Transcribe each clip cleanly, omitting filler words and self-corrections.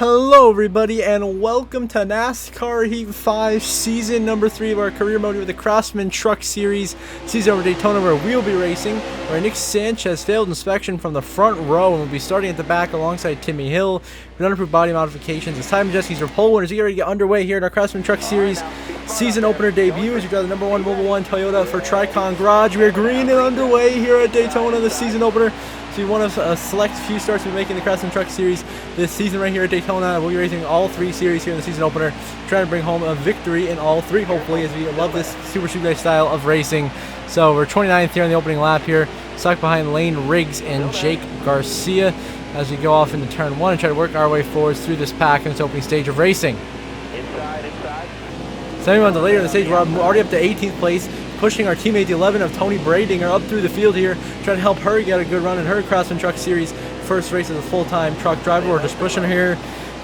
Hello everybody and welcome to NASCAR Heat 5 Season number 3 of our career mode with the Craftsman Truck Series season over Daytona, where we'll be racing, where Nick Sanchez failed inspection from the front row and will be starting at the back alongside Timmy Hill with unapproved body modifications. It's Ty Majeski's our pole winners. We get ready to get underway here in our Craftsman Truck Series season opener debut as we drive the number 1 Mobile 1 Toyota for Tricon Garage. We are green and underway here at Daytona, the season opener. So one of a select few starts we're making the Craftsman Truck Series this season right here at Daytona. We'll be racing all 3 series here in the season opener, trying to bring home a victory in all 3, hopefully, as we love this Super Speedway style of racing. So we're 29th here on the opening lap here, stuck behind Lane Riggs and Jake Garcia as we go off into turn 1 and try to work our way forwards through this pack in this opening stage of racing. So anyone later in the stage, we're already up to 18th place, pushing our teammate, the 11 of Tony Bradinger, up through the field here, trying to help her get a good run in her Craftsman Truck Series first race as a full-time truck driver. We're just pushing her here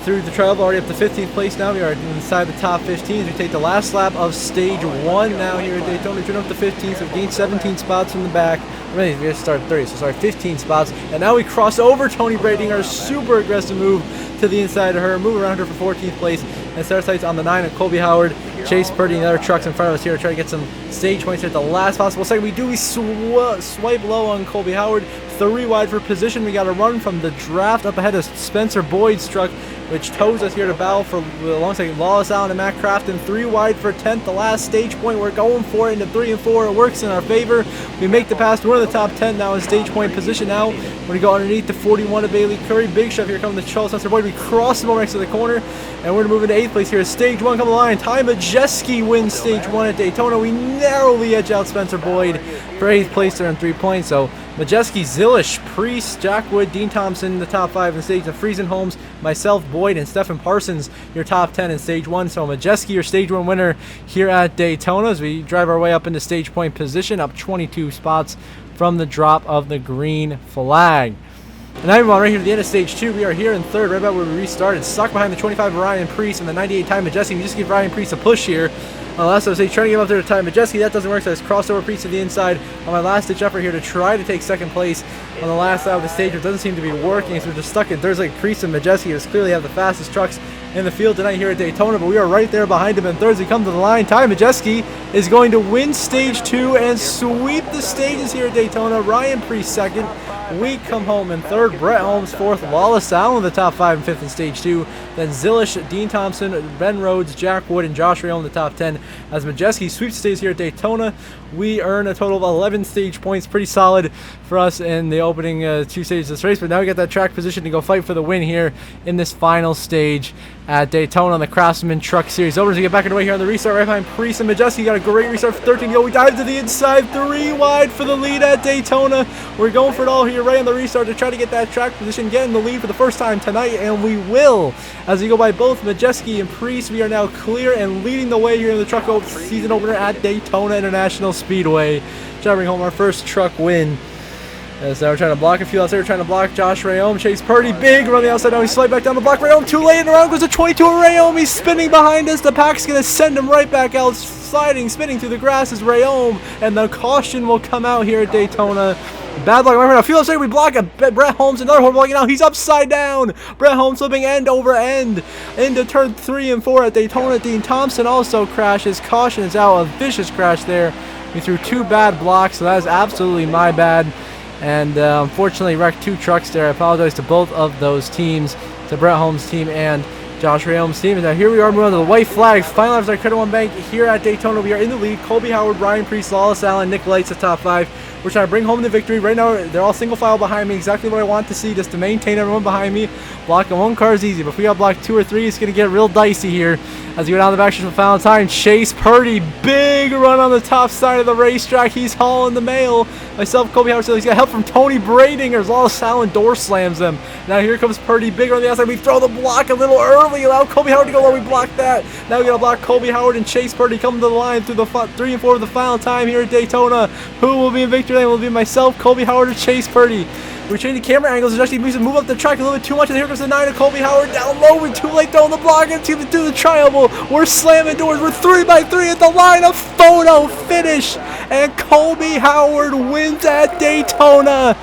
through the trail, already up to 15th place now. We are inside the top 15 as we take the last lap of stage 1 now here at Daytona. Turn up to 15th, so we've gained 17 spots from the back. We have to start 30, so sorry, 15 spots. And now we cross over Tony Bradinger, super aggressive move to the inside of her, move around her for 14th place, and start sights on the 9 of Colby Howard. Chase Purdy and the other trucks in front of us here to try to get some stage points here at the last possible second. We swipe low on Colby Howard, 3 wide for position. We got a run from the draft up ahead of Spencer Boyd's truck, which tows us here to battle for alongside Lawless Allen and Matt Crafton. 3 wide for 10th, the last stage point. We're going for it into 3 and 4. It works in our favor. We make the pass. We're in the top 10 now in stage point position now. We're going to go underneath the 41 of Bailey Curry. Big shove here coming the Charles Spencer Boyd. We cross him over next to the corner, and we're going to move into 8th place here. Stage 1 coming the line. Ty Majeski wins stage 1 at Daytona. We narrowly edge out Spencer Boyd for 8th place there in 3 points. So Majeski, Zilish, Priest, Jack Wood, Dean Thompson in the top 5 in stage, and Friesen Holmes, myself, Boyd, and Stephen Parsons, your top 10 in stage 1. So Majeski, your stage 1 winner here at Daytona as we drive our way up into stage point position, up 22 spots from the drop of the green flag. And now we're right here to the end of stage 2. We are here in 3rd, right about where we restarted, stuck behind the 25 Ryan Priest and the 98 Ty Majeski. We just give Ryan Priest a push here. On the last stage, trying to get up there to Ty Majeski. That doesn't work, so I just crossed over Priest to the inside on my last ditch effort here to try to take 2nd place on the last lap of the stage. It doesn't seem to be working, so we're just stuck in 3rd. Like Priest and Majeski just clearly have the fastest trucks in the field tonight here at Daytona, but we are right there behind him in 3rd as we come to the line. Ty Majeski is going to win stage 2 and sweep the stages here at Daytona. Ryan Priest 2nd. We come home in 3rd. Brett Holmes 4th. Lawless Allen in the top 5 and 5th in stage 2. Then Zilish, Dean Thompson, Ben Rhodes, Jack Wood, and Josh Rayo in the top 10. As Majeski sweeps the stage here at Daytona, we earn a total of 11 stage points. Pretty solid for us in the opening 2 stages of this race. But now we got that track position to go fight for the win here in this final stage at Daytona on the Craftsman Truck Series. Over as we get back underway here on the restart right behind Priest and Majeski. Got a great restart for 13 to go. We dive to the inside, 3 wide for the lead at Daytona. We're going for it all here right on the restart to try to get that track position, get in the lead for the first time tonight, and we will. As we go by both Majeski and Priest, we are now clear and leading the way here in the truck season opener at Daytona International Speedway. Trying to bring home our first truck win. As we're trying to block a few outside, we're trying to block Josh Rayome. Chase Purdy, big run the outside. Now he slide back down the block. Rayome too late, and around goes the 22 of Rayome. He's spinning behind us. The pack's going to send him right back out, sliding, spinning through the grass as Rayome. And the caution will come out here at Daytona. Bad luck right now. A few outside, we block Brett Holmes. Another horrible blocking out. He's upside down. Brett Holmes flipping end over end into turn 3 and 4 at Daytona. Dean Thompson also crashes. Caution is out. A vicious crash there. We threw 2 bad blocks, so that is absolutely my bad. And unfortunately wrecked 2 trucks there. I apologize to both of those teams, to Brett Holmes' team and Josh Rayome's team. And now here we are moving on to the white flag. Final laps our Credit One Bank here at Daytona. We are in the lead. Colby Howard, Ryan Priest, Lawless Allen, Nick Lights, the top 5. We're trying to bring home the victory. Right now, they're all single file behind me. Exactly what I want to see, just to maintain everyone behind me. Blocking 1 car is easy, but if we got blocked 2 or 3, it's going to get real dicey here. As we go down the back stretch for the final time, Chase Purdy, big run on the top side of the racetrack. He's hauling the mail. Myself, Colby Howard, he's got help from Tony Bradinger. Lawless Allen door slams them. Now here comes Purdy, big on the outside. We throw the block a little early, allow Colby Howard to go low. We block that. Now we got to block Colby Howard and Chase Purdy coming to the line through the 3 and 4 of the final time here at Daytona. Who will be in victory lane? Will be myself, Colby Howard, or Chase Purdy. We change the camera angles and actually move up the track a little bit too much. And here comes the 9 of Colby Howard down low. We're too late throwing the block into the triangle. We're slamming doors. We're 3 by 3 at the line. A photo finish. And Colby Howard wins at Daytona.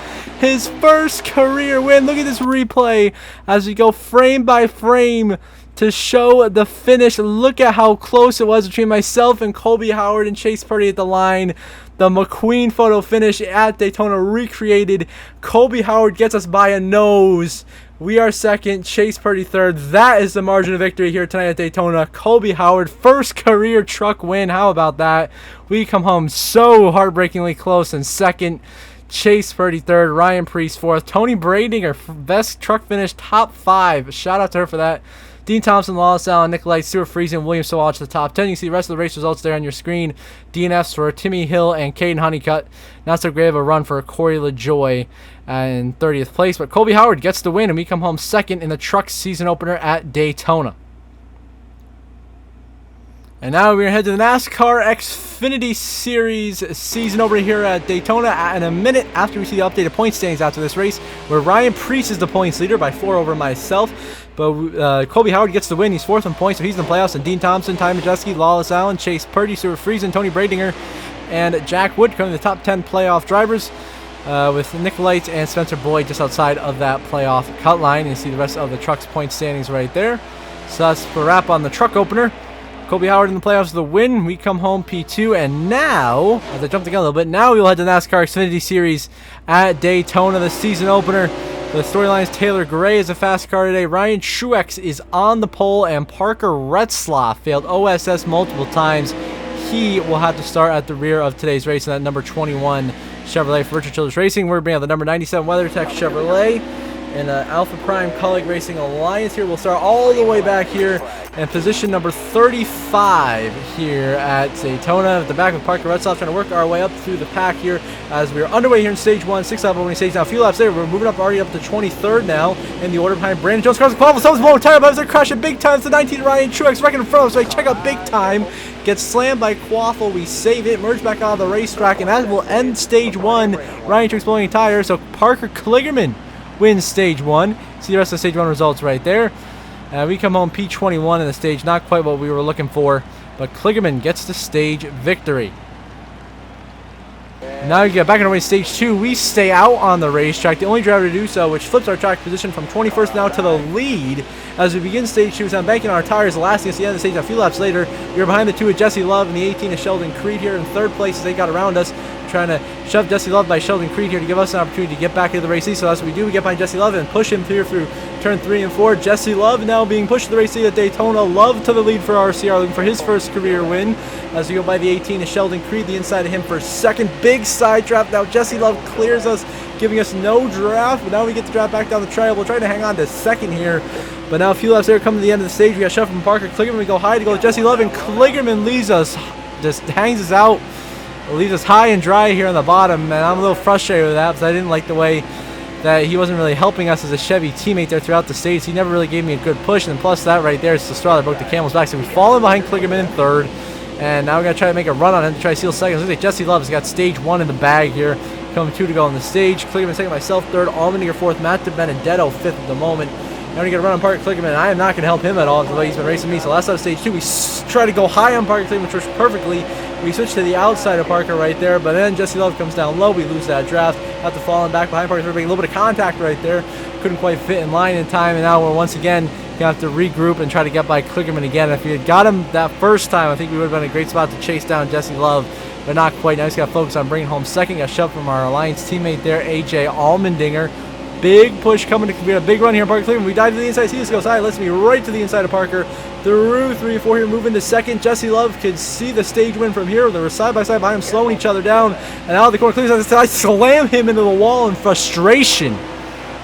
his first career win. Look at this replay as we go frame by frame to show the finish. Look at how close it was between myself and Colby Howard and Chase Purdy at the line. The McQueen photo finish at Daytona recreated. Colby Howard gets us by a nose. We are second, Chase Purdy third. That is the margin of victory here tonight at Daytona. Colby Howard, first career truck win. How about that? We come home so heartbreakingly close in second. Chase Purdy third, Ryan Preece fourth. Tony Bradinger, best truck finish, top 5. Shout out to her for that. Dean Thompson, Lawless Allen, Nikolai, Stuart Friesen, William Sowalch to the top 10. You can see the rest of the race results there on your screen. DNFs for Timmy Hill and Caden Honeycutt. Not so great of a run for Corey LaJoy in 30th place. But Colby Howard gets the win, and we come home second in the truck season opener at Daytona. And now we're going to head to the NASCAR Xfinity Series season over here at Daytona in a minute after we see the updated point standings after this race, where Ryan Preece is the points leader by 4 over myself. But Colby Howard gets the win. He's 4th in points, so he's in the playoffs. And Dean Thompson, Ty Majeski, Lawless Allen, Chase Purdy, Stuart Friesen, Tony Bradinger, and Jack Wood coming to the top 10 playoff drivers, with Nikolai and Spencer Boyd just outside of that playoff cut line. You see the rest of the truck's point standings right there. So that's the wrap on the truck opener. Colby Howard in the playoffs with the win. We come home P2, and now, as I jumped again a little bit, now we will head to the NASCAR Xfinity Series at Daytona, the season opener. The storylines: Taylor Gray is a fast car today. Ryan Truex is on the pole, and Parker Retzlaff failed OSS multiple times. He will have to start at the rear of today's race in that number 21 Chevrolet for Richard Childress Racing. We're bringing out the number 97 WeatherTech Chevrolet and Alpha Prime Colleague Racing Alliance here. We'll start all the way back here in position number 35 here at Daytona. At the back with Parker Retzlaff, trying to work our way up through the pack here as we're underway here in stage 1, 6-lap opening stage. Now, a few laps later, we're moving up already up to 23rd now in the order behind Brandon Jones. Cars Quaffle, someone's blowing tire, but they're crashing big time. It's the 19 Ryan Truex right in front of us. So check out big time. Gets slammed by Quaffle. We save it, merge back out of the racetrack, and that will end stage 1. Ryan Truex blowing a tire. So Parker Kligerman wins stage 1. See the rest of the stage 1 results right there. We come home P21 in the stage. Not quite what we were looking for, but Kligerman gets the stage victory. Now we get back into stage 2. We stay out on the racetrack, the only driver to do so, which flips our track position from 21st now to the lead as we begin stage 2. So I'm banking on our tires lasting us the end of the stage. A few laps later, we are behind the 2 of Jesse Love and the 18 of Sheldon Creed here in 3rd place as they got around us, trying to shove Jesse Love by Sheldon Creed here to give us an opportunity to get back into the race lead. So that's what we do. We get behind Jesse Love and push him through turn 3 and 4. Jesse Love now being pushed to the race lead at Daytona. Love to the lead for RCR, looking for his first career win as we go by the 18 of Sheldon Creed, the inside of him for second. Big side draft. Now Jesse Love clears us, giving us no draft, but now we get the draft back down the trail. We'll try to hang on to second here, but now a few laps there, coming to the end of the stage. We got shoved from Parker Kligerman. We go high to go with Jesse Love, and Kligerman leaves us, just hangs us out, leaves us high and dry here on the bottom, and I'm a little frustrated with that because I didn't like the way that he wasn't really helping us as a Chevy teammate there throughout the stage. He never really gave me a good push, and plus that right there is the straw that broke the camel's back. So we've fallen behind Kligerman in 3rd, and now we're going to try to make a run on him to try to steal seconds. Looks like Jesse Love has got stage 1 in the bag here. Coming 2 to go on the stage. Kligerman second, myself 3rd, Allmendinger 4th, Matt DiBenedetto 5th at the moment. Now we get a run on Parker Kligerman, and I am not going to help him at all the way he's been racing me. So last out of stage 2, we try to go high on Parker Kligerman, which works perfectly. We switch to the outside of Parker right there, but then Jesse Love comes down low. We lose that draft. Have to fall back behind Parker, making a little bit of contact right there. Couldn't quite fit in line in time, and now we're once again going to have to regroup and try to get by Kligerman again. If we had got him that first time, I think we would have been in a great spot to chase down Jesse Love, but not quite. Now he's got to focus on bringing home second. Got shoved from our Alliance teammate there, AJ Allmendinger. Big push coming to be a big run here on Parker Kligerman. We dive to the inside. See this goes high. Lets me right to the inside of Parker. Through 3 and 4 here, moving to second. Jesse Love could see the stage win from here. They were side by side behind him, slowing each other down. And out of the corner, I slam him into the wall in frustration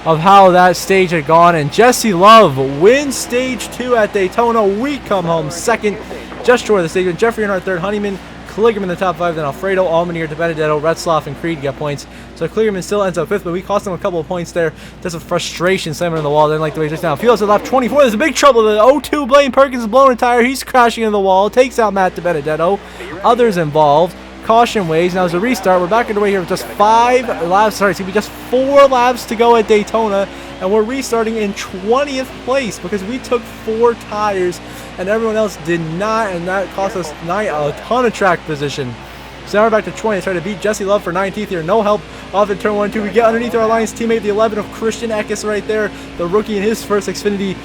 of how that stage had gone. And Jesse Love wins stage 2 at Daytona. We come home second, just short of the stage win. Jeffrey Earnhardt third, Honeyman, Kligerman in the top 5, then Alfredo, Allmendinger, DiBenedetto, Retzlaff, and Creed get points. So Kligerman still ends up 5th, but we cost him a couple of points there. Just a frustration slamming in the wall. Didn't like the way he just now. Fields at lap 24. There's a big trouble. The 0-2 Blaine Perkins is blowing a tire. He's crashing into the wall. Takes out Matt DiBenedetto. Others involved. Caution waves. Now there's a restart. We're back underway here with just 5 laps. Sorry, it's going to be just 4 laps to go at Daytona. And we're restarting in 20th place because we took 4 tires and everyone else did not. And that cost us a ton of track position. So now we're back to 20. Try to beat Jesse Love for 19th here. No help off in turn 1 and 2. We get underneath our Alliance teammate, the 11 of Christian Eckes right there, the rookie in his first Xfinity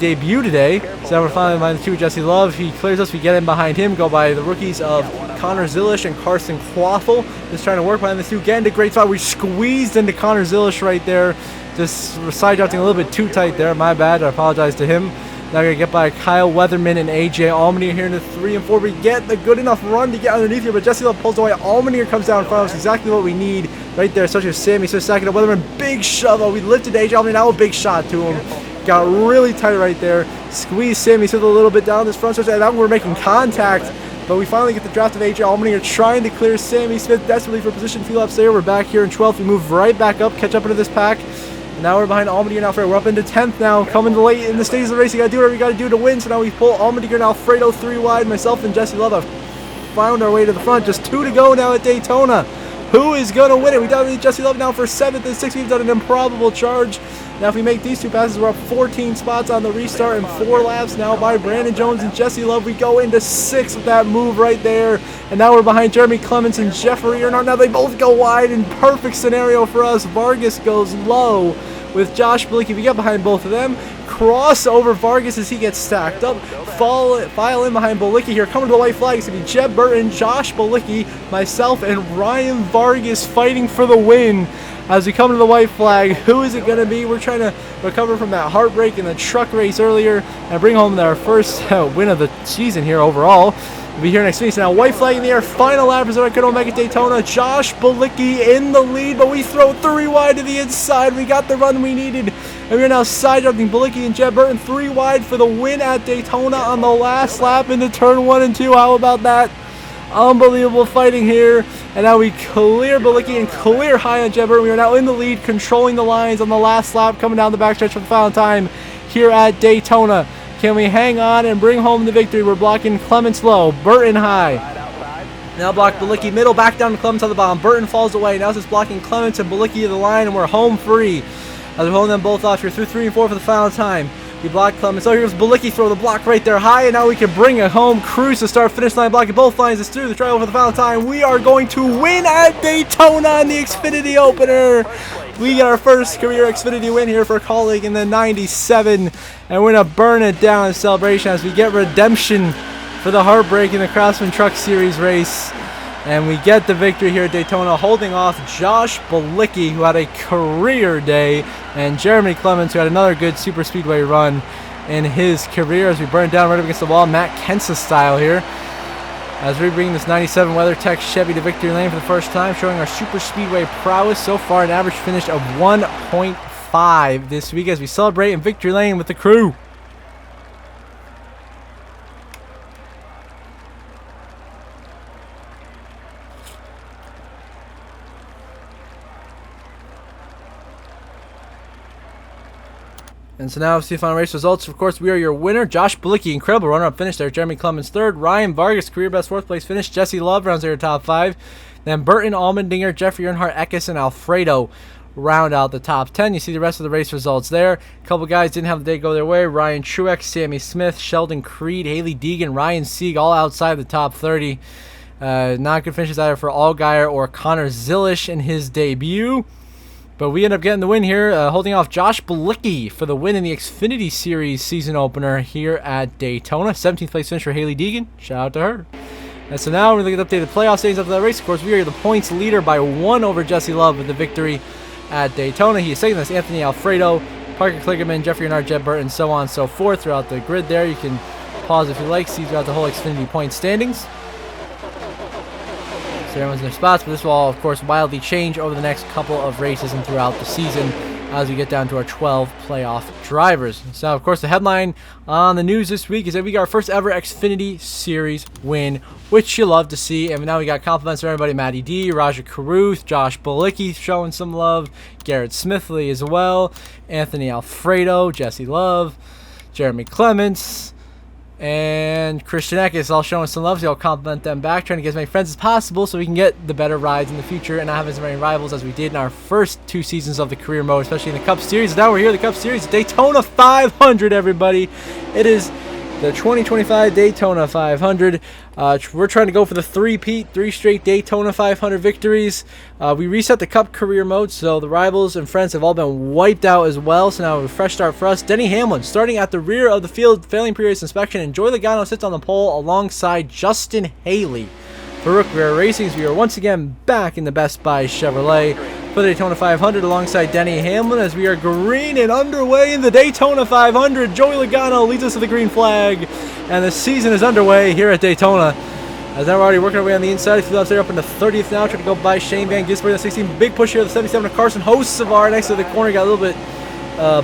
debut today. So now we're finally behind the 2 Jesse Love. He clears us. We get in behind him. Go by the rookies of Connor Zilish and Carson Quaffle. Just trying to work behind the 2. Get into great spot. We squeezed into Connor Zilish right there. Just side drafting a little bit too tight there. My bad. I apologize to him. Now we're going to get by Kyle Weatherman and AJ Allmendinger here in the 3 and 4. We get the good enough run to get underneath here, but Jesse Love pulls away. Allmendinger comes down in front of us. Exactly what we need right there, especially with Sammy. So second up, Weatherman, big shove. We lifted AJ Allmendinger. Now a big shot to him. Got really tight right there. Squeezed Sammy Smith a little bit down this front stretch. And now we're making contact. But we finally get the draft of AJ Allmendinger trying to clear Sammy Smith desperately for position. Few laps there. We're back here in 12th. We move right back up, catch up into this pack. Now we're behind Allmendinger and Alfredo. We're up into 10th now. Coming to late in the stages of the race. You got to do whatever you got to do to win. So now we pull Allmendinger and Alfredo 3 wide. Myself and Jesse Love have found our way to the front. Just 2 to go now at Daytona. Who is going to win it? We dominated Jesse Love now for 7th and 6th. We've done an improbable charge. Now if we make these 2 passes, we're up 14 spots on the restart and 4 laps now by Brandon Jones and Jesse Love. We go into 6th with that move right there. And now we're behind Jeremy Clements and Jeffrey Earnhardt. Now they both go wide in perfect scenario for us. Vargas goes low with Josh Bilicki. We get behind both of them. Cross over Vargas as he gets stacked up. File in behind Bilicki here. Coming to the white flag. It's going to be Jeb Burton, Josh Bilicki, myself, and Ryan Vargas fighting for the win. As we come to the white flag, who is it going to be? We're trying to recover from that heartbreak in the truck race earlier and bring home our first win of the season here overall. We'll be here next week. So now white flag in the air. Final lap is our good old Mega Daytona. Josh Bilicki in the lead, but we throw 3 wide to the inside. We got the run we needed. And we're now side drafting Bilicki and Jeb Burton 3 wide for the win at Daytona on the last lap into turn 1 and 2. How about that? Unbelievable fighting here. And now we clear Bilicki and clear high on Jeb Burton. We are now in the lead, controlling the lines on the last lap, coming down the backstretch for the final time here at Daytona. Can we hang on and bring home the victory? We're blocking Clements low, Burton high. Now block Bilicki middle, back down to Clements on the bottom. Burton falls away. Now it's just blocking Clements and Bilicki to the line, and we're home free. As we're holding them both off here through 3 and 4 for the final time. We block Clements. Oh, here's Bilicki, throw the block right there high, and now we can bring it home. Cruise to start finish line, blocking both lines. It's through the trial for the final time. We are going to win at Daytona in the Xfinity opener. We got our first career Xfinity win here for a colleague in the 97, and we're going to burn it down in celebration as we get redemption for the heartbreak in the Craftsman Truck Series race. And we get the victory here at Daytona, holding off Josh Bilicki, who had a career day, and Jeremy Clements, who had another good super speedway run in his career as we burn down right up against the wall, Matt Kensa style here. As we bring this 97 WeatherTech Chevy to victory lane for the first time, showing our super speedway prowess. So far, an average finish of 1.5 this week as we celebrate in victory lane with the crew. And so now let's see the final race results. Of course, we are your winner. Josh Bilicki, incredible runner-up finish there. Jeremy Clements third. Ryan Vargas, career best 4th place finish. Jesse Love rounds out your top 5. Then Burton, Allmendinger, Jeffrey Earnhardt, Eckes, and Alfredo round out the top 10. You see the rest of the race results there. A couple guys didn't have the day go their way. Ryan Truex, Sammy Smith, Sheldon Creed, Haley Deegan, Ryan Sieg, all outside the top 30. Not good finishes either for Allgaier or Connor Zilish in his debut. But we end up getting the win here, holding off Josh Bilicki for the win in the Xfinity Series season opener here at Daytona. 17th place finish for Haley Deegan. Shout out to her. And so now we're going to get the updated playoff standings after that race. Of course, we are the points leader by 1 over Jesse Love with the victory at Daytona. He is second. That's Anthony Alfredo, Parker Kligerman, Jeffrey Earnhardt, Jeb Burton, so on and so forth throughout the grid there. You can pause if you like, see throughout the whole Xfinity point standings. So everyone's in their spots, but this will all, of course, wildly change over the next couple of races and throughout the season as we get down to our 12 playoff drivers. So, of course, the headline on the news this week is that we got our first ever Xfinity Series win, which you love to see. And now we got compliments from everybody: Matty D, Raja Caruth, Josh Bilicki showing some love, Garrett Smithley as well, Anthony Alfredo, Jesse Love, Jeremy Clements, and Christian Eckes all showing some love. So I'll compliment them back, trying to get as many friends as possible so we can get the better rides in the future and not have as many rivals as we did in our first 2 seasons of the career mode, especially in the Cup Series. Now we're here, the Cup Series, Daytona 500, everybody. It is the 2025 Daytona 500. We're trying to go for the three-peat, 3 straight Daytona 500 victories. We reset the Cup career mode, so the rivals and friends have all been wiped out as well. So now a fresh start for us. Denny Hamlin starting at the rear of the field, failing previous inspection, and Joey Logano sits on the pole alongside Justin Haley. For Rook Rare Racings, we are once again back in the Best Buy Chevrolet for the Daytona 500 alongside Denny Hamlin as we are green and underway in the Daytona 500. Joey Logano leads us to the green flag, and the season is underway here at Daytona. As now we're already working our way on the inside. Field outs there up in the 30th now, trying to go by Shane Van Gisbergen, the 16. Big push here, the 77 of Carson Hocevar next to the corner. Got a little bit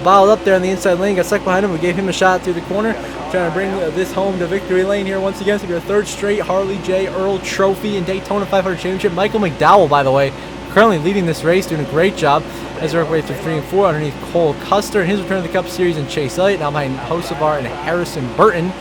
bottled up there in the inside lane, got stuck behind him. We gave him a shot through the corner, trying to bring this home to victory lane here once again. So we have a 3rd straight Harley J. Earl Trophy and Daytona 500 Championship. Michael McDowell, by the way, currently leading this race, doing a great job as we work our way through 3 and 4 underneath Cole Custer in his return to the Cup Series, and Chase Elliott now behind Hocevar and Harrison Burton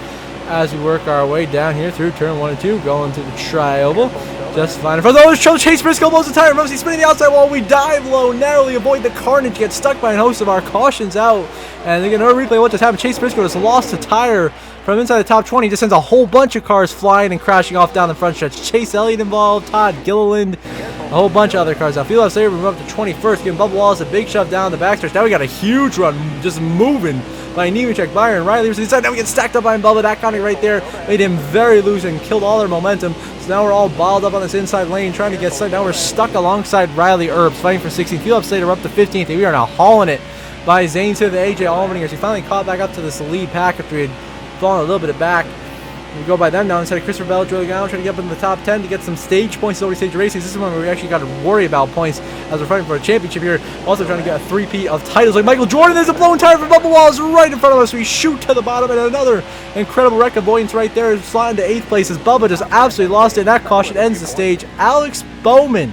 as we work our way down here through turn 1 and 2, going to the tri-oval. Just fine. For those, Chase Briscoe blows the tire. Remember, he's spinning the outside wall. We dive low, narrowly avoid the carnage, get stuck by a host of our cautions out. And again, another replay of what just happened. Chase Briscoe has lost a tire from inside the top 20. Just sends a whole bunch of cars flying and crashing off down the front stretch. Chase Elliott involved, Todd Gilliland, a whole bunch of other cars. Now, Field Layer, we move up to 21st, giving Bubba Wallace a big shove down the backstretch. Now we got a huge run, just moving by Nemechek, Byron, Riley was inside. Now we get stacked up behind Bubba. That contact right there made him very loose and killed all their momentum. So now we're all balled up on this inside lane trying to get stuck. Now we're stuck alongside Riley Earps fighting for 16th. Field Later, we're up to 15th, and we are now hauling it by Zane to the AJ Allmendinger. He finally caught back up to this lead pack after he had fallen a little bit back. We go by them now instead of Christopher Bell, Joey Logano, trying to get up in the top 10 to get some stage points in stage races. This is one where we actually got to worry about points as we're fighting for a championship here. Also trying to get a 3-peat of titles like Michael Jordan. There's a blown tire for Bubba Wallace right in front of us. We shoot to the bottom, and another incredible wreck avoidance right there, sliding to 8th place as Bubba just absolutely lost it. That caution ends the stage. Alex Bowman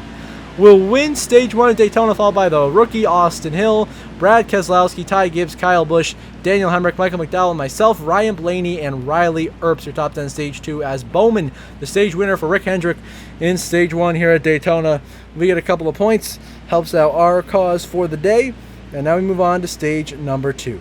will win stage 1 at Daytona, followed by the rookie Austin Hill, Brad Keselowski, Ty Gibbs, Kyle Busch, Daniel Hemrick, Michael McDowell, and myself, Ryan Blaney, and Riley Earps, your top 10 stage 2, as Bowman, the stage winner for Rick Hendrick in stage 1 here at Daytona. We get a couple of points, helps out our cause for the day, and now we move on to stage number 2.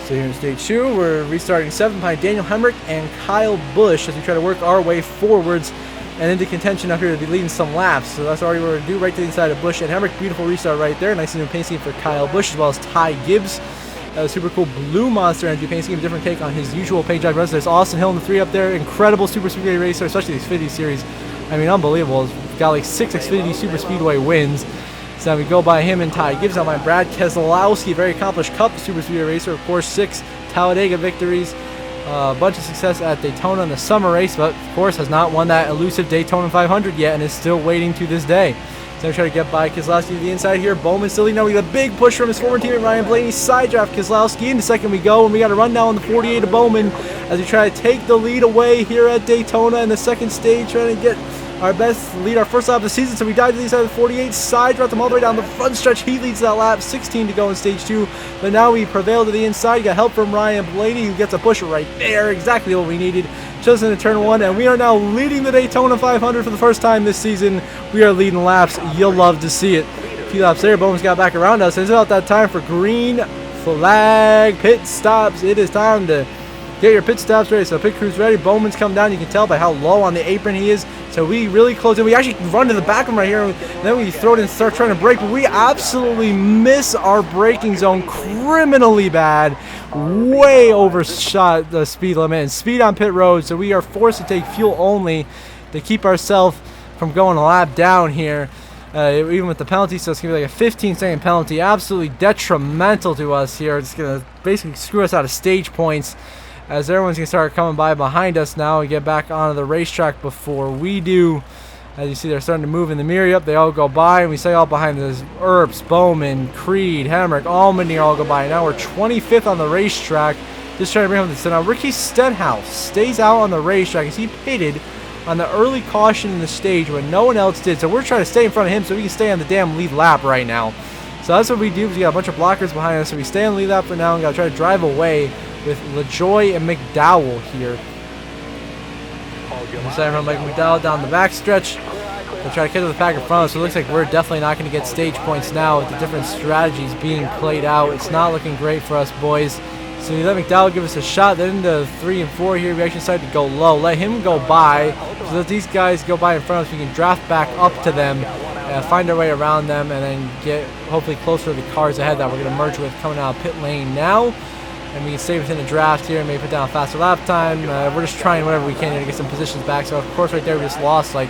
So here in stage 2, we're restarting 7th behind Daniel Hemrick and Kyle Busch as we try to work our way forwards and into contention up here to be leading some laps. So that's already what we're going to do, right to the inside of Busch and Hemrick. Beautiful restart right there. Nice new paint scheme for Kyle Busch as well as Ty Gibbs. A super cool Blue Monster energy paint scheme, different take on his usual paint job runs. There's Austin Hill in the 3 up there. Incredible Super Speedway racer, especially the Xfinity series. I mean, unbelievable. He's got like 6 Xfinity Super Speedway wins. So now we go by him and Ty Gibbs. Now by Brad Keselowski, very accomplished Cup Super Speedway racer. Of course, 6 Talladega victories. A bunch of success at Daytona in the summer race, but of course has not won that elusive Daytona 500 yet and is still waiting to this day. So try to get by Keselowski to the inside here. Bowman still leading. Now we get a big push from his former teammate Ryan Blaney. Side draft Keselowski. Into second we go, and we got a run now on the 48 of Bowman as we try to take the lead away here at Daytona in the second stage, trying to get our best lead, our first lap of the season. So we dive to the inside of the 48, side draft him all the way down the front stretch. He leads that lap, 16 to go in stage 2. But now we prevail to the inside. Got help from Ryan Blaney, who gets a pusher right there, exactly what we needed. Just into turn 1, and we are now leading the Daytona 500 for the first time this season. We are leading laps. You'll love to see it. A few laps there, Bowman's got back around us. It's about that time for green flag pit stops. It is time to get your pit stops ready. So pit crew's ready. Bowman's come down. You can tell by how low on the apron he is. So we really close in. We actually run to the back of him right here. And then we throw it and start trying to brake. But we absolutely miss our braking zone criminally bad. Way overshot the speed limit and speed on pit road. So we are forced to take fuel only to keep ourselves from going a lap down here. Even with the penalty, so it's going to be like a 15-second penalty. Absolutely detrimental to us here. It's going to basically screw us out of stage points, as everyone's going to start coming by behind us now and get back onto the racetrack before we do. As you see, they're starting to move in the mirror. Yep, they all go by, and we stay all behind this. Earps, Bowman, Creed, Hemrick, Allmendinger all go by. Now we're 25th on the racetrack. Just trying to bring home this. So now Ricky Stenhouse stays out on the racetrack as he pitted on the early caution in the stage when no one else did. So we're trying to stay in front of him so we can stay on the damn lead lap right now. So that's what we do. We got a bunch of blockers behind us, so we stay on the lead lap for now and got to try to drive away with LaJoy and McDowell here. We're starting from McDowell down the back stretch. We'll try to catch up the pack in front of us. So it looks like we're definitely not going to get stage points now with the different strategies being played out. It's not looking great for us, boys. So you let McDowell give us a shot. Then the 3 and 4 here, we actually decided to go low. Let him go by. So that these guys go by in front of us, we can draft back up to them, find our way around them, and then get hopefully closer to the cars ahead that we're going to merge with coming out of pit lane now. And we can stay within the draft here and maybe put down a faster lap time. We're just trying whatever we can here to get some positions back. So of course right there we just lost like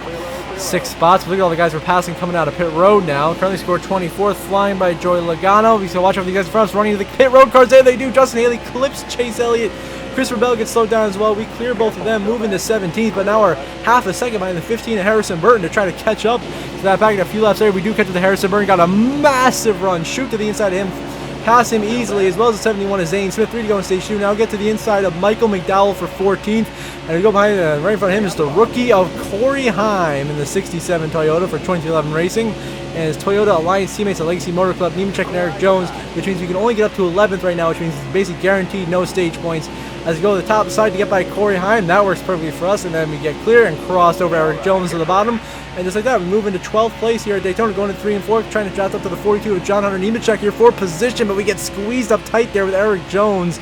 6 spots. But look at all the guys we're passing coming out of pit road now. Currently scored 24th, flying by Joey Logano. We can watch over the guys in front of us running to the pit road cars. There they do. Justin Haley clips Chase Elliott. Christopher Bell gets slowed down as well. We clear both of them, moving to 17th, but now we're half a second behind the 15 of Harrison Burton to try to catch up to that back in a few laps there. We do catch up to Harrison Burton. Got a massive run. Shoot to the inside of him. Pass him easily, as well as the 71 of Zane Smith. 3 to go in stage 2. Now get to the inside of Michael McDowell for 14th. And we go behind, right in front of him is the rookie of Corey Heim in the 67 Toyota for 2011 Racing. And his Toyota Alliance teammates at Legacy Motor Club, Nemechek and Eric Jones, which means we can only get up to 11th right now, which means it's basically guaranteed no stage points. As we go to the top side to get by Corey Heim, that works perfectly for us. And then we get clear and cross over Eric Jones to the bottom. And just like that, we move into 12th place here at Daytona, going to 3 and 4, trying to draft up to the 42 of John Hunter Nemechek here for position, but we get squeezed up tight there with Eric Jones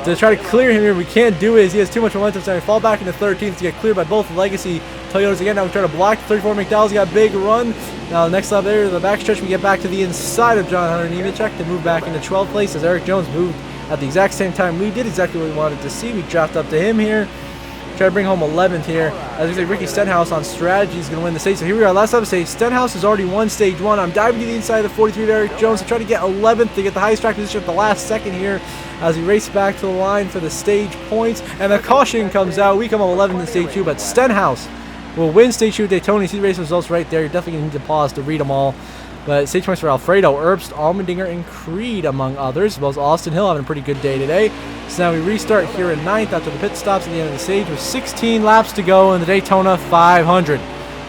to try to clear him here. We can't do it as he has too much momentum, so we fall back into 13th to get cleared by both Legacy Toyotas again. Now we try to block 34 McDowell's got a big run. Now next lap there, the backstretch, we get back to the inside of John Hunter Nemechek to move back into 12th place as Eric Jones moved at the exact same time we did exactly what we wanted to see. We draft up to him here. Try to bring home 11th here. As we say, Ricky Stenhouse on strategy is going to win the stage. So here we are, last time stage. Stenhouse has already won stage 1. I'm diving to the inside of the 43 of Eric Jones to try to get 11th to get the highest track position at the last second here as we race back to the line for the stage points. And the caution comes out. We come up 11th in stage 2, but Stenhouse will win stage 2 at Daytona. You see the race results right there. You're definitely going to need to pause to read them all. But stage points for Alfredo, Herbst, Allmendinger, and Creed, among others, as well as Austin Hill having a pretty good day today. So now we restart here in 9th after the pit stops at the end of the stage with 16 laps to go in the Daytona 500.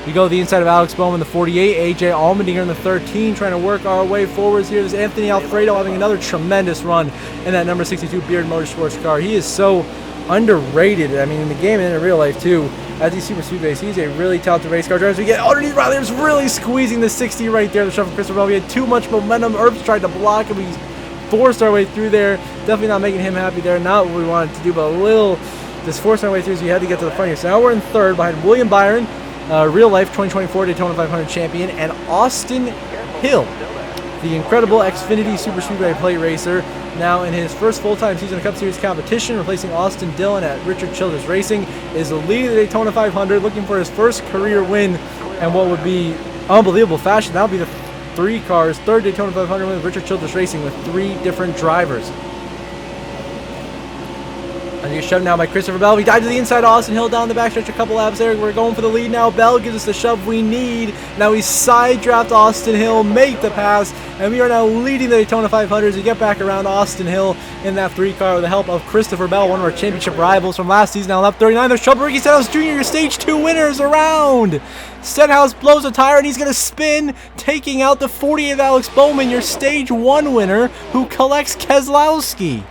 We go to the inside of Alex Bowman, the 48, AJ Allmendinger in the 13, trying to work our way forwards here. There's Anthony Alfredo having another tremendous run in that number 62 Beard Motorsports car. He is so underrated, I mean, in the game and in real life too. At these super speedways, he's a really talented race car driver. So we get underneath Riley, was really squeezing the 60 right there. The shot from Christopher Bell. We had too much momentum. Herbst tried to block and we forced our way through there. Definitely not making him happy there. Not what we wanted to do, but a little just forced our way through, so we had to get to the front here. So now we're in 3rd behind William Byron, real life 2024 Daytona 500 champion, and Austin Hill, the incredible Xfinity Super Speedway plate racer. Now in his first full-time season of Cup Series competition, replacing Austin Dillon at Richard Childress Racing, is leading the Daytona 500, looking for his first career win, and what would be unbelievable fashion. That would be the 3 cars, 3rd Daytona 500 win with Richard Childress Racing with 3 different drivers. And he gets shoved now by Christopher Bell. We dive to the inside of Austin Hill down the backstretch a couple laps there. We're going for the lead now. Bell gives us the shove we need. Now we side draft Austin Hill, make the pass, and we are now leading the Daytona 500 as we get back around Austin Hill in that 3 car with the help of Christopher Bell, one of our championship rivals from last season. Now lap 39, there's trouble. Ricky Stenhouse Jr., your stage 2 winners around. Stenhouse blows a tire and he's going to spin, taking out the 48 of Alex Bowman, your stage 1 winner, who collects Keselowski.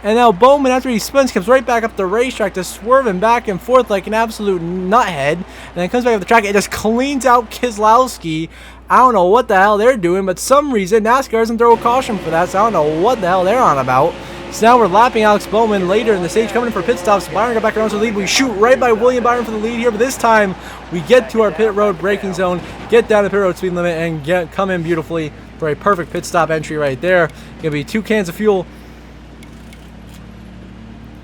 And now Bowman, after he spins, comes right back up the racetrack, just swerving back and forth like an absolute nuthead. And then comes back up the track and just cleans out Keselowski. I don't know what the hell they're doing, but some reason NASCAR doesn't throw a caution for that, so I don't know what the hell they're on about. So now we're lapping Alex Bowman later in the stage, coming in for pit stops. Byron got back around to the lead. We shoot right by William Byron for the lead here, but this time we get to our pit road braking zone, get down the pit road speed limit, and come in beautifully for a perfect pit stop entry right there. Gonna be 2 cans of fuel.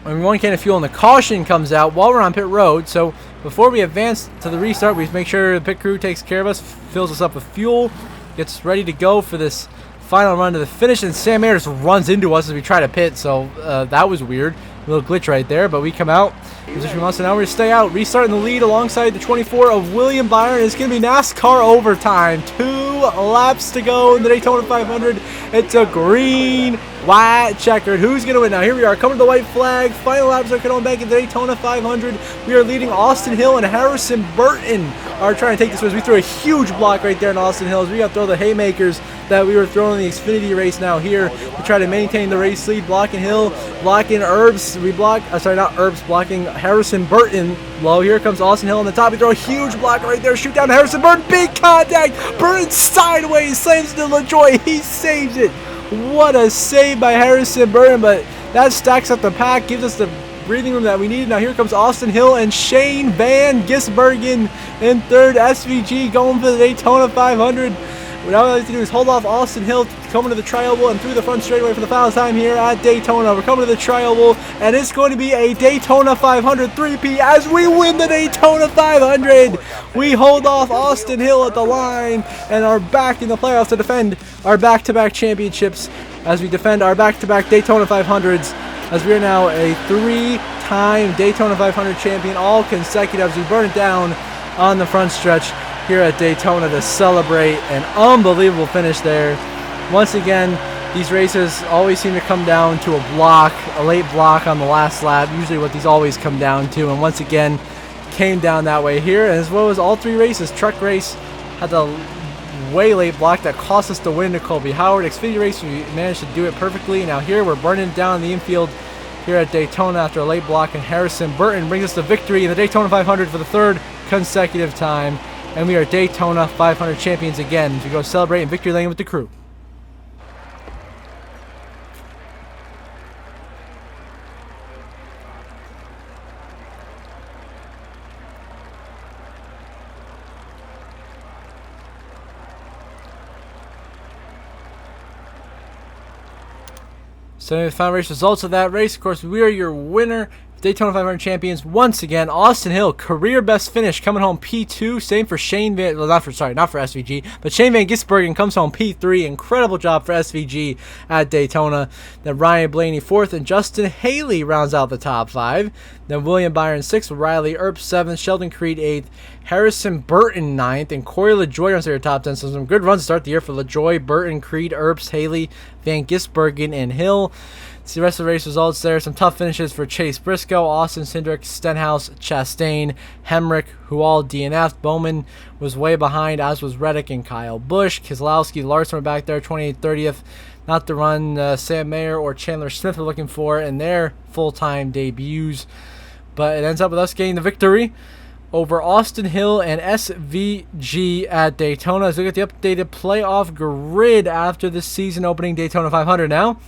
And 1 can of fuel, and the caution comes out while we're on pit road. So before we advance to the restart, we make sure the pit crew takes care of us, fills us up with fuel, gets ready to go for this final run to the finish. And Sam Mayer just runs into us as we try to pit, so that was weird. A little glitch right there, but we come out. Position wants, so now we're going to stay out, restarting the lead alongside the 24 of William Byron. It's going to be NASCAR overtime. 2 laps to go in the Daytona 500. It's a green, white checkered. Who's going to win now? Here we are, coming to the white flag. Final laps are coming back in the Daytona 500. We are leading Austin Hill and Harrison Burton are trying to take this race. We threw a huge block right there in Austin Hill as we got to throw the haymakers that we were throwing in the Xfinity race now here to try to maintain the race lead. Blocking Hill, blocking Herbst. We block, sorry, not Herbst, blocking Harrison Burton. Low, here comes Austin Hill on the top. We throw a huge block right there. Shoot down to Harrison Burton. Big contact. Burton sideways, slams into LaJoy. He saves it. What a save by Harrison Burton, but That stacks up the pack, gives us the breathing room that we need. Now here comes Austin Hill and Shane Van Gisbergen in third. SVG going for the Daytona 500. What all we have to do is hold off Austin Hill coming to the tri-oval and through the front straightaway for the final time here at Daytona. We're coming to the tri-oval, and it's going to be a Daytona 500 3P as we win the Daytona 500. We hold off Austin Hill at the line and are back in the playoffs to defend our back-to-back championships as we defend our back-to-back Daytona 500s, as we are now a 3-time Daytona 500 champion, all consecutive, as we burn it down on the front stretch here at Daytona to celebrate an unbelievable finish there. Once again, these races always seem to come down to a late block on the last lap, usually what these always come down to, and once again came down that way here, as well as all three races. Truck race had the way late block that cost us the win to Colby Howard. Xfinity race, we managed to do it perfectly. Now here we're burning down the infield here at Daytona after a late block, and Harrison Burton brings us the victory in the Daytona 500 for the third consecutive time. And we are Daytona 500 champions again as we go celebrate in victory lane with the crew. So the final race results of that race. Of course, we are your winner, Daytona 500 champions once again. Austin Hill, career best finish, coming home P2. Same for Shane Van, well, not for SVG, but Shane Van Gisbergen comes home P3. Incredible job for SVG at Daytona. Then Ryan Blaney 4th, and Justin Haley rounds out the top 5. Then William Byron 6th, Riley Earp 7th, Sheldon Creed 8th, Harrison Burton 9th, and Corey LaJoy runs their top 10. So some good runs to start the year for LaJoy, Burton, Creed, Earps, Haley, Van Gisbergen, and Hill. See the rest of the race results there. Some tough finishes for Chase Briscoe, Austin Cindric, Stenhouse, Chastain, Hemrick, who all DNF'd. Bowman was way behind, as was Reddick and Kyle Busch. Keselowski, Larson were back there, 28th, 30th. Not the run Sam Mayer or Chandler Smith were looking for in their full-time debuts. But it ends up with us getting the victory over Austin Hill and SVG at Daytona. As we get the updated playoff grid after the season opening Daytona 500 now,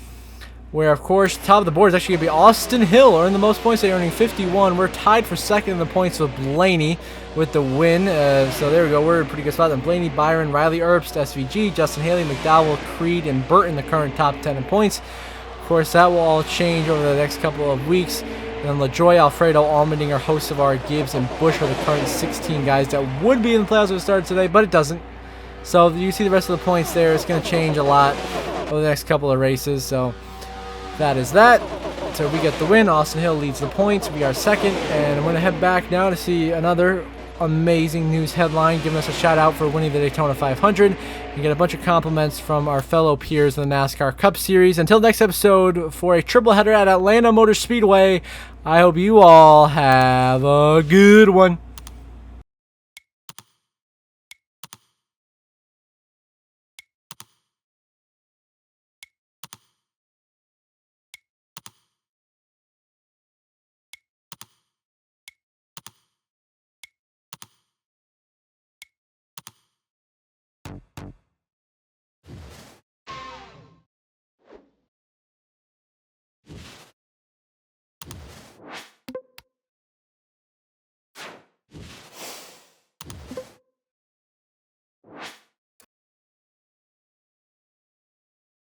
where, of course, top of the board is actually going to be Austin Hill, earning the most points today, earning 51. We're tied for second in the points with Blaney with the win. So there we go. We're in a pretty good spot. Then Blaney, Byron, Riley Earps, SVG, Justin Haley, McDowell, Creed, and Burton, the current top 10 in points. Of course, that will all change over the next couple of weeks. Then LaJoy, Alfredo, Allmendinger, Hocevar, Gibbs, and Busch are the current 16 guys that would be in the playoffs if it started today, but it doesn't. So you see the rest of the points there. It's going to change a lot over the next couple of races. So that is that. So we get the win. Austin Hill leads the points. We are second. And I'm going to head back now to see another amazing news headline giving us a shout out for winning the Daytona 500. You get a bunch of compliments from our fellow peers in the NASCAR Cup Series. Until next episode for a triple header at Atlanta Motor Speedway, I hope you all have a good one.